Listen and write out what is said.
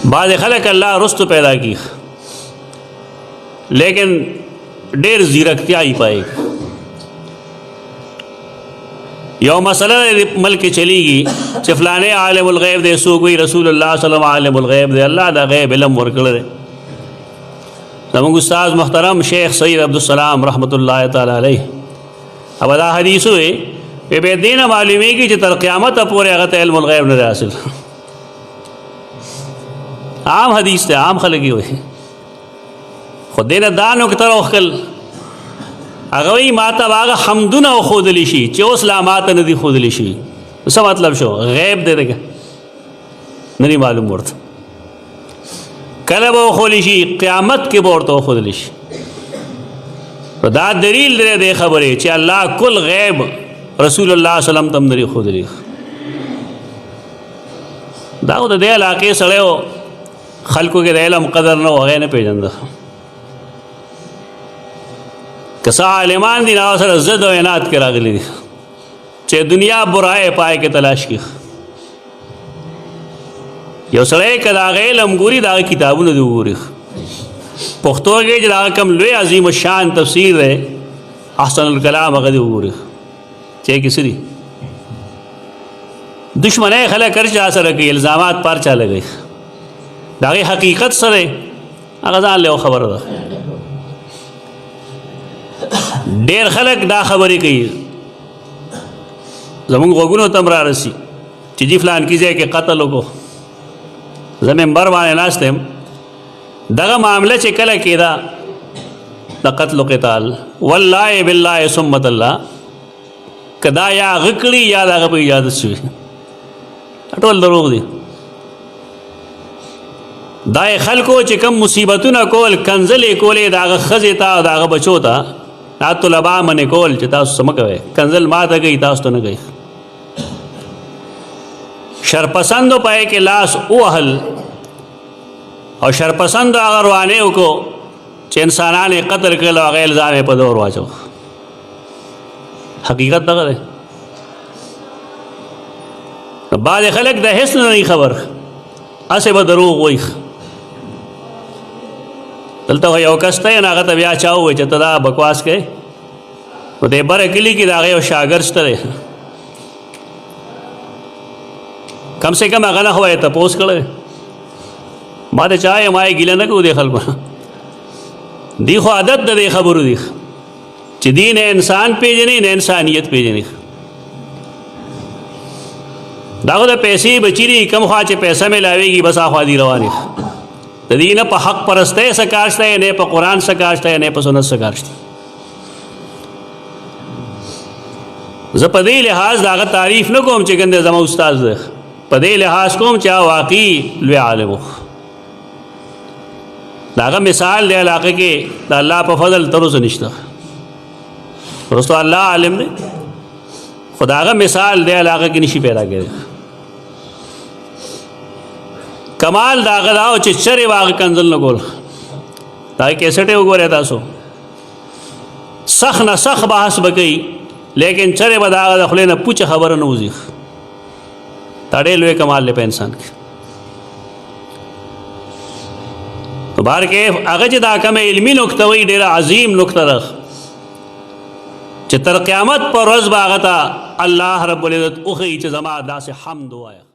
بعض خلق الله رستو پیدا کی لیکن ډیر زیرکتیا ہی پائے گی. یو مسئلہ ملک چلی گی چې فلانے عالم الغیب دے، سو کوئی رسول اللہ صلی اللہ علیہ وسلم عالم الغیب دے، اللہ دا غیب علم ورکړ دے. زمونږ استاد محترم شیخ سید عبدالسلام رحمۃ اللہ تعالی علیہ اب دا حدیث ہوئے بے دینه معلومی کی چې تر قیامت پورې هغه ته علم الغیب نه حاصل. عام حدیث ته عام خلګي وي خو دینه دانو کې تر وخل هغه وی ماته هغه حمدونه خودلی شي چې اوس لا ماته نه دي خودلی شي. څه مطلب شو؟ غیب دی دغه نه معلوم ورته کله به خودلی شي قیامت کې به ورته خودلی شي. دا دلیل دی خبره چې الله کل غیب رسول الله صلی الله علیه وسلم تم نری خودلی. دا د دې علاقې سره خلکو کې د علم قدر نه وغه نه پیژنده. کسا عالمان دي نو سره زد او عنایت کې راغلي دي چې دنیا برائے پای کې تلاش کی. یو سره کدا علم ګوري دا کتابونه دی ګوري پښتو کې چې دا کم لوی عظیم الشان تفسیر ہے احسن الکلام هغه دی ګوري چې کسی دی دشمنه خلک کرچا سره کې الزامات پر چا لګي دا حقیقت سره هغه ځان له خبره ده. ډیر خلک دا خبرې کوي زمونږ غوږونو ته را رسي چې جی فلان کی ځای کې قتل وکړو. زه منبر باندې ناست یم دغه معامله چې کله کېده د قتل و قتال والله بالله ثم الله کدا یا غکړي یا دغه په اجازه شوي ټول دروغ دي. دا خلکو چې کم مصیبتونه کول کنزلې کولې دغه ښځې ته دغه بچو ته دا طلبا منې کول چې تاسو څه مه کوئ کنزل ما ته کوي تاسو ته نه کوي. شرپسندو پای کې لاس ووهل او شرپسندو هغه روانې وکړو چې انسانان یې قتل کړل او هغه الزام یې په دور واچو. حقیقت دغه دی. بعض خلک د هیڅ نه خبر هسې به دروغ وایي. دلته یو کس ته هغه ته بیا چا ووایي چې ته دا بکواس کوې نو دې بره کلي کې د هغه یو شاګرد شته دی کم سے کم هغه نه خو یې تپوس کړی ما ته چا یې ما یې ګیله نه کوو دې خلکو دی خو عادت د دې خبرو دی چې دی نه انسان پیژني نه انسانیت پیژني. دا خو د پیسې بچی دي کم خوا چې پیسه ملاویږي بس اخوا دي روانې د دې نه په حق پرستی څه کار شته نه په قرآن څه کار شته نه په سنت څه کار شته. زه په دې لحاظ د هغه تعریف نه کوم چې ګنده زما استاد دی په دې لحاظ کوم چې واقعي لوی عالم و. د هغه مثال دی علاقه کې د الله په فضل تر اوسه نشته وروسته الله عالم دی خو د هغه مثال دی علاقه کې نشي پیدا کېدی. کمال دا هغه دا و چې چرې واغه کنزل نه کول. دا کیسټ یې وګورئ تاسو سخت نه سخت بحث به کوي لیکن چرې به د هغه د خولې نه پوچه خبره نه وځي. دا ډېر لوی کمال دی په انسان کې. په بهر کې هغه چې دا کومه علمي نکته وایي ډېره عظیم نکته ده چې تر قیامت پر ورځ به هغه ته الله رب العزت وښیي چې زما داسې حمد ووایه.